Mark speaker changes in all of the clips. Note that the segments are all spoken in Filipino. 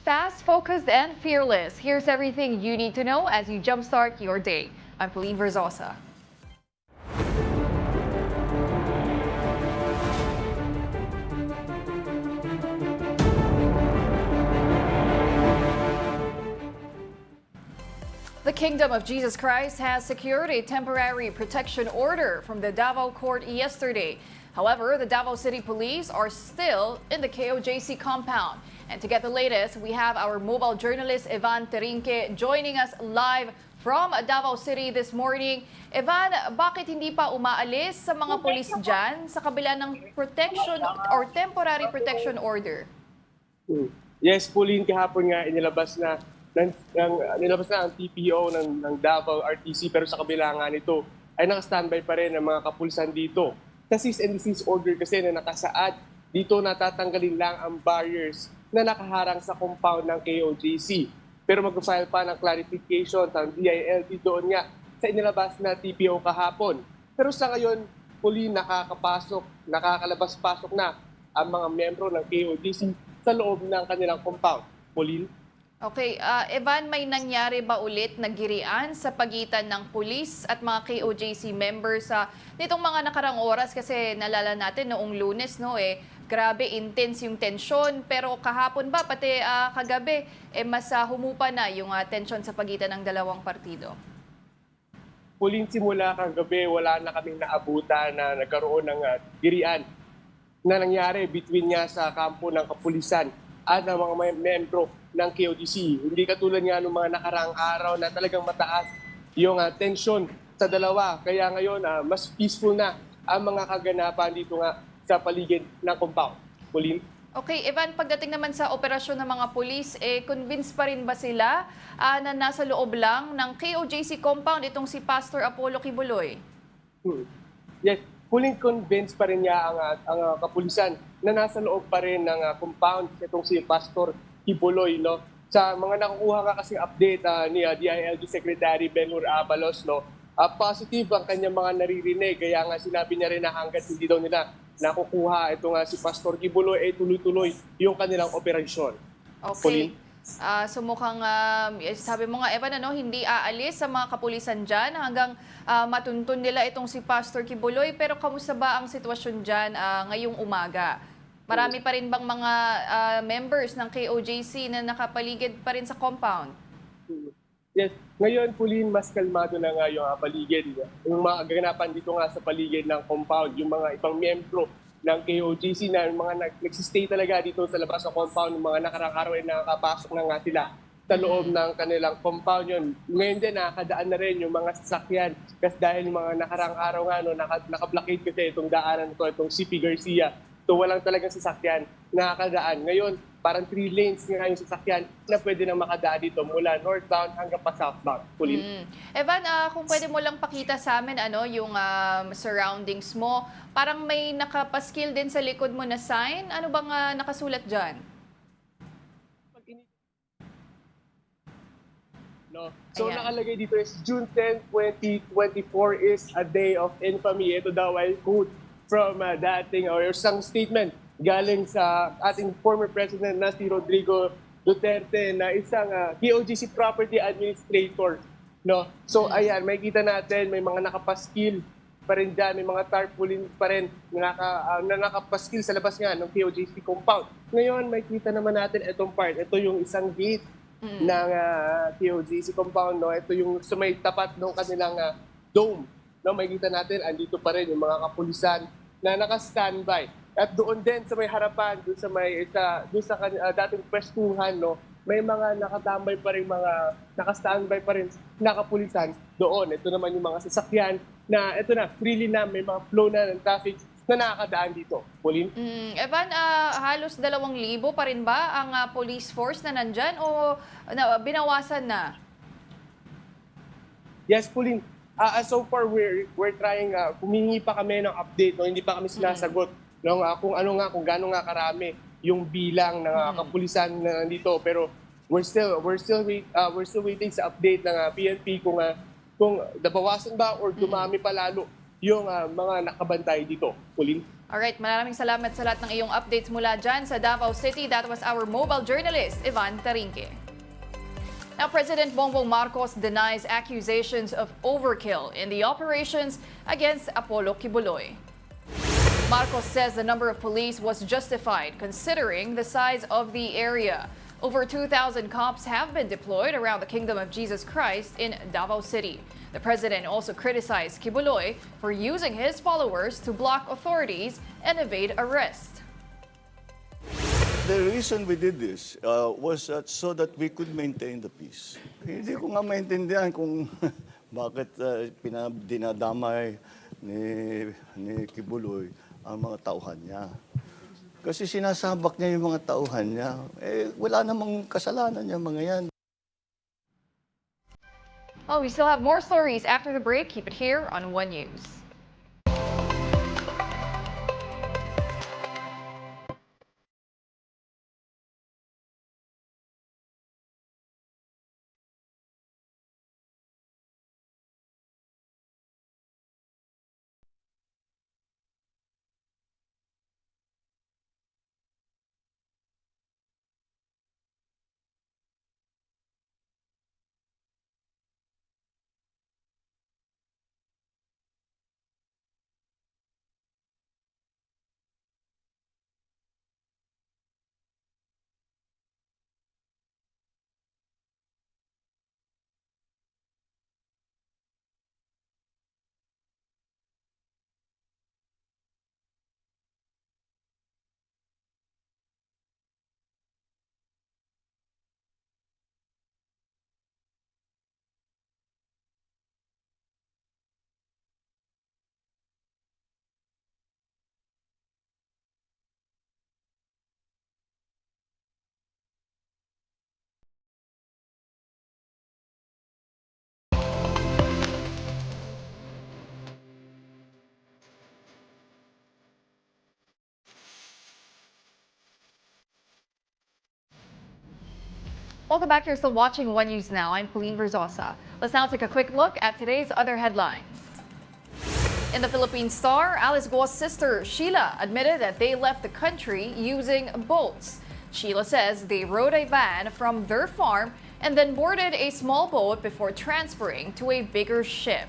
Speaker 1: Fast, focused, and fearless. Here's everything you need to know as you jumpstart your day. I'm Pauline Verzosa. The Kingdom of Jesus Christ has secured a temporary protection order from the Davao court yesterday. However, the Davao City Police are still in the KOJC compound. And to get the latest, we have our mobile journalist Evan Terinque joining us live from Davao City this morning. Evan, bakit hindi pa umaalis sa mga pulis dyan sa kabila ng protection or temporary protection order?
Speaker 2: Yes, Pauline, kahapon nga nilabas na ang TPO ng Davao RTC, pero sa kabila nga nito ay naka-standby pa rin ang mga kapulisan dito. Sa cease and desist order kasi na nakasaad, dito natatanggalin lang ang barriers na nakaharang sa compound ng KOJC. Pero mag-file pa ng clarification sa DILG doon nga sa inilabas na TPO kahapon. Pero sa ngayon, Pauline, nakakalabas-pasok na ang mga membro ng KOJC sa loob ng kanilang compound. Pauline?
Speaker 1: Okay, Evan, may nangyari ba ulit na girian sa pagitan ng pulis at mga KOJC members sa nitong mga nakarang oras? Kasi nalala natin noong Lunes, grabe intense yung tensyon, pero kahapon ba pati kagabi mas humupa na yung tensyon sa pagitan ng dalawang partido?
Speaker 2: Pauline, simula kagabi wala na kaming naabutan na nagkaroon ng girian na nangyari between nga sa kampo ng kapulisan at ang mga membro ng KOJC. Hindi katulad nga ng mga nakaraang araw na talagang mataas yung tensyon sa dalawa. Kaya ngayon, mas peaceful na ang mga kaganapan dito nga sa paligid ng compound. Pauline?
Speaker 1: Okay, Evan, pagdating naman sa operasyon ng mga pulis, convinced pa rin ba sila na nasa loob lang ng KOJC compound itong si Pastor Apollo Kibuloy?
Speaker 2: Yes, Pauline, convinced pa rin niya ang kapulisan na nasa loob pa rin ng compound itong si Pastor Kibuloy, no? Sa mga nakukuha nga kasing update ni DILG Secretary Benhur Abalos, no? Positive ang kanyang mga naririnig. Kaya nga sinabi niya rin na hanggat hindi daw nila nakukuha ito nga si Pastor Kibuloy, tuloy-tuloy yung kanilang operasyon.
Speaker 1: Okay. So mukhang, sabi mo nga, Evan, hindi aalis sa mga kapulisan dyan hanggang matuntun nila itong si Pastor Kibuloy. Pero kamusta ba ang sitwasyon dyan ngayong umaga? Marami pa rin bang mga members ng KOJC na nakapaligid pa rin sa compound?
Speaker 2: Yes. Ngayon, Pauline, mas kalmado na nga yung paligid. Yung mga gaganapan dito nga sa paligid ng compound, yung mga ibang membro ng KOJC na yung mga nagsistay talaga dito sa labas ng compound, yung mga nakarang araw ay nakakapasok na nga sila sa loob ng kanilang compound yun. Ngayon din, nakakadaan na rin yung mga sasakyan kasi dahil yung mga nakarang araw nga, naka-blockade kasi itong daanan ito, itong CP Garcia. So walang talagang sasakyan nakakadaan. Ngayon, parang 3 lanes nga yung sasakyan na pwede nang makadaan dito mula northbound hanggang pa southbound. Pauline?
Speaker 1: Evan, kung pwede mo lang pakita sa amin yung surroundings mo. Parang may nakapaskil din sa likod mo na sign. Ano bang nakasulat dyan?
Speaker 2: No. So
Speaker 1: Ayan.
Speaker 2: nakalagay dito is June 10, 2024 is a day of infamy. Ito daw ay quote from dating or isang statement galing sa ating former president na si Rodrigo Duterte na isang KOJC property administrator. No? So ayan, makikita natin may mga nakapaskil pa rin dyan, may mga tarpaulin pa rin na nakapaskil sa labas nga ng KOJC compound. Ngayon, makikita naman natin itong part. Ito yung isang gate ng KOJC compound. No? Ito yung sumay tapat ng kanilang dome. No, makikita natin, andito pa rin yung mga kapulisan na naka-standby. At doon din sa may harapan, doon sa dating pwestuhan, no, may mga nakatambay pa rin, mga naka-standby pa rin na kapulisan doon. Ito naman yung mga sasakyan na ito na, freely na, may mga flow na ng traffic na nakakadaan dito. Pauline?
Speaker 1: Evan, halos 2,000 pa rin ba ang police force na nandyan o binawasan na?
Speaker 2: Yes, Pauline. So far, we're trying, humingi pa kami ng update, no? Hindi pa kami sinasagot no? Kung gaano nga karami yung bilang ng kapulisan na nandito. Pero we're still waiting sa update ng PNP kung nabawasan ba or dumami pa lalo yung mga nakabantay dito. Pauline?
Speaker 1: Alright, maraming salamat sa lahat ng iyong updates mula dyan sa Davao City. That was our mobile journalist, Ivan Tarinque. Now, President Bongbong Marcos denies accusations of overkill in the operations against Apollo Kibuloy. Marcos says the number of police was justified considering the size of the area. Over 2,000 cops have been deployed around the Kingdom of Jesus Christ in Davao City. The president also criticized Kibuloy for using his followers to block authorities and evade arrest.
Speaker 3: The reason we did this was so that we could maintain the peace. Hindi ko nga maintindihan kung bakit dinadamay ni Kibuloy ang mga tauhan niya. Kasi sinasabak niya yung mga tauhan niya. Wala namang kasalanan niya mga yan.
Speaker 1: Oh, we still have more stories after the break. Keep it here on One News. Welcome back. You're still watching One News Now. I'm Pauline Verzosa. Let's now take a quick look at today's other headlines. In the Philippine Star, Alice Guo's sister, Sheila, admitted that they left the country using boats. Sheila says they rode a van from their farm and then boarded a small boat before transferring to a bigger ship.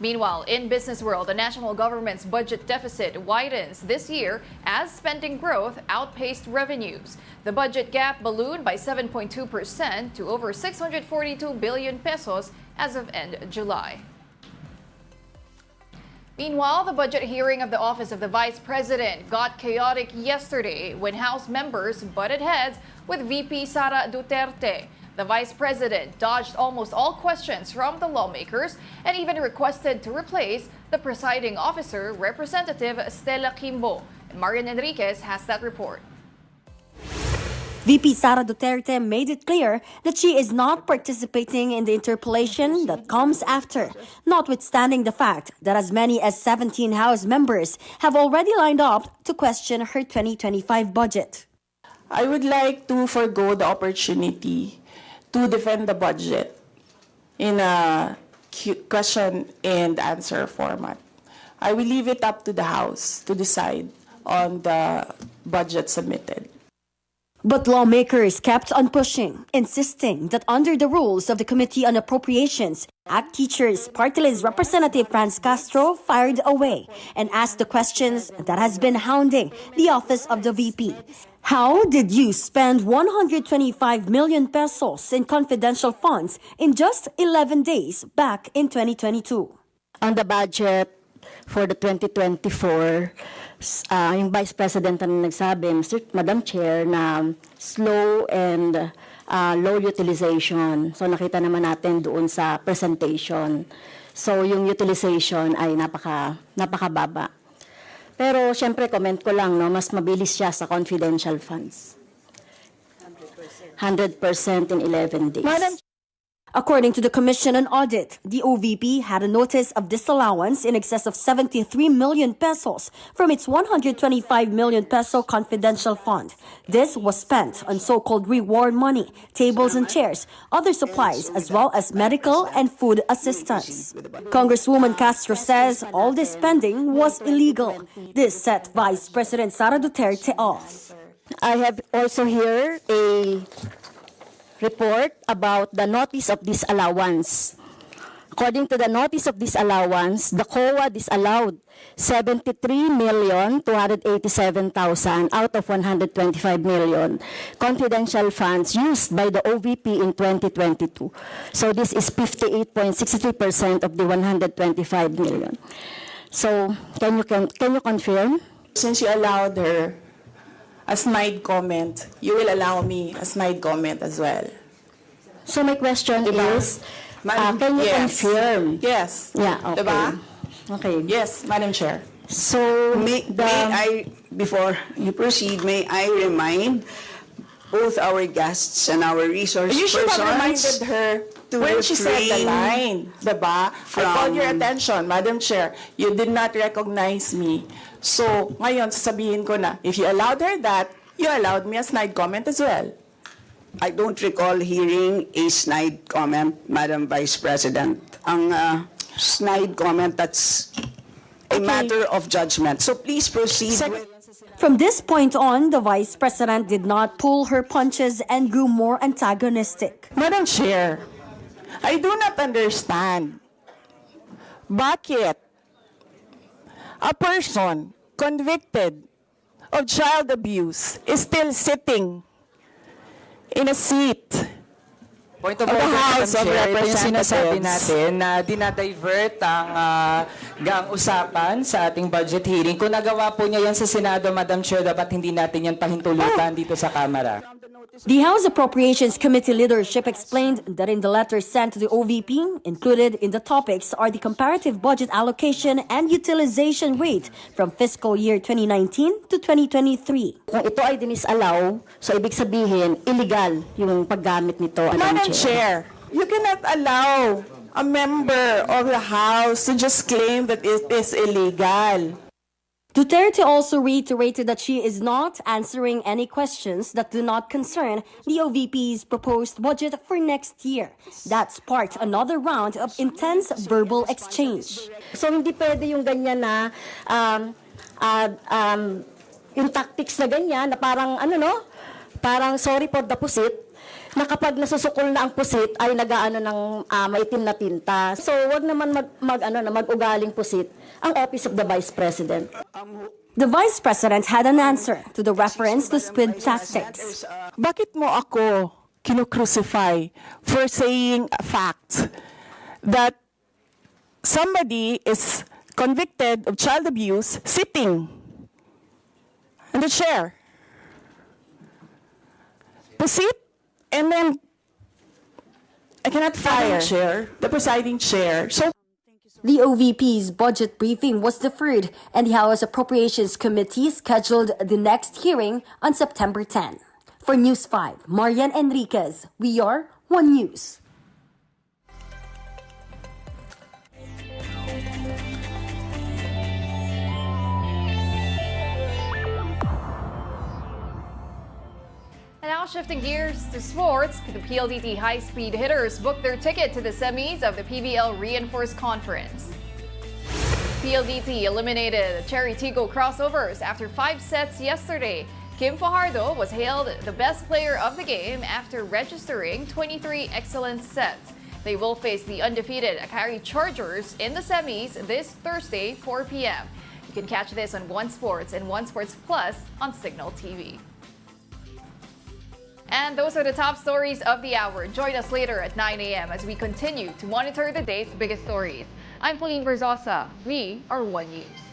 Speaker 1: Meanwhile, in business world, the national government's budget deficit widens this year as spending growth outpaced revenues. The budget gap ballooned by 7.2% to over 642 billion pesos as of end July. Meanwhile, the budget hearing of the Office of the Vice President got chaotic yesterday when House members butted heads with VP Sara Duterte. The Vice President dodged almost all questions from the lawmakers and even requested to replace the presiding officer, Representative Stella Kimbo. Marian Enriquez has that report.
Speaker 4: VP Sara Duterte made it clear that she is not participating in the interpellation that comes after, notwithstanding the fact that as many as 17 House members have already lined up to question her 2025 budget.
Speaker 5: I would like to forgo the opportunity to defend the budget in a question and answer format. I will leave it up to the House to decide on the budget submitted.
Speaker 4: But lawmakers kept on pushing, insisting that under the rules of the Committee on Appropriations, ACT Teachers Party List Representative Franz Castro fired away and asked the questions that has been hounding the office of the VP. How did you spend 125 million pesos in confidential funds in just 11 days back in 2022?
Speaker 6: On the budget for the 2024, yung Vice President na nagsabi, Madam Chair, na slow and low utilization. So nakita naman natin doon sa presentation. So yung utilization ay napakababa. Pero syempre comment ko lang, no, mas mabilis siya sa confidential funds. 100% in 11 days.
Speaker 4: According to the Commission on Audit, the OVP had a notice of disallowance in excess of 73 million pesos from its 125 million peso confidential fund. This was spent on so-called reward money, tables and chairs, other supplies, as well as medical and food assistance. Congresswoman Castro says all this spending was illegal. This set Vice President Sara Duterte off.
Speaker 6: I have also here a report about the notice of disallowance. According to the notice of disallowance, the COA disallowed 73,287,000 out of 125 million confidential funds used by the OVP in 2022. So this is 58.63% of the 125 million. So can you confirm?
Speaker 5: Since you allowed her a snide comment, you will allow me a snide comment as well.
Speaker 6: So my question is,
Speaker 5: Madam-
Speaker 6: can you
Speaker 5: yes.
Speaker 6: confirm?
Speaker 5: Yes.
Speaker 6: Yeah, okay.
Speaker 5: Diba?
Speaker 6: Okay.
Speaker 5: Yes, Madam Chair.
Speaker 6: So
Speaker 7: May I, before you proceed, may I remind both our guests and our resource
Speaker 5: You should have
Speaker 7: persons
Speaker 5: reminded her
Speaker 7: to
Speaker 5: when she said the
Speaker 7: refrain
Speaker 5: line, diba? I called your attention, Madam Chair. You did not recognize me. So, ngayon, sasabihin ko na, if you allowed her that, you allowed me a snide comment as well.
Speaker 7: I don't recall hearing a snide comment, Madam Vice President. Ang snide comment, that's a matter of judgment. So please proceed with...
Speaker 4: From this point on, the Vice President did not pull her punches and grew more antagonistic.
Speaker 5: Madam Chair, I do not understand bakit a person convicted of child abuse is still sitting in a seat
Speaker 8: Point of
Speaker 5: of the
Speaker 8: order,
Speaker 5: House
Speaker 8: Madam
Speaker 5: of
Speaker 8: Chair. Ito yung sinasabi
Speaker 5: Representatives.
Speaker 8: natin na dinadivert ang usapan sa ating budget hearing. Kung nagawa po niya yan sa Senado, Madam Chair, dapat hindi natin yan pahintulutan dito sa Kamara.
Speaker 4: The House Appropriations Committee leadership explained that in the letter sent to the OVP, included in the topics are the comparative budget allocation and utilization rate from fiscal year 2019 to 2023.
Speaker 6: kung ito ay dinisallow, so ibig sabihin, illegal yung paggamit nito.
Speaker 5: Madam Chair, you cannot allow a member of the House to just claim that it is illegal.
Speaker 4: Duterte also reiterated that she is not answering any questions that do not concern the OVP's proposed budget for next year. That sparked another round of intense verbal exchange.
Speaker 6: So hindi pwede yung ganyan na yung tactics na ganyan na parang parang sorry for the pusit, na kapag nasusukol na ang pusit ay nagaano ng maitim na tinta. So wag naman mag-ugaling pusit ang Office of the Vice President.
Speaker 4: The Vice President had an answer to the reference to squid tactics.
Speaker 5: Bakit mo ako kinu-crucify for saying a fact that somebody is convicted of child abuse sitting in the chair? Pusit, and then I cannot fire the presiding chair. So
Speaker 4: The OVP's budget briefing was deferred, and the House Appropriations Committee scheduled the next hearing on September 10. For News 5, Marian Enriquez, we are One News.
Speaker 1: And now shifting gears to sports, the PLDT high-speed hitters booked their ticket to the semis of the PBL Reinforced Conference. PLDT eliminated the Cherry Tigo crossovers after 5 sets yesterday. Kim Fajardo was hailed the best player of the game after registering 23 excellent sets. They will face the undefeated Akari Chargers in the semis this Thursday, 4 p.m. You can catch this on One Sports and One Sports Plus on Signal TV. And those are the top stories of the hour. Join us later at 9 a.m. as we continue to monitor the day's biggest stories. I'm Pauline Verzosa. We are One News.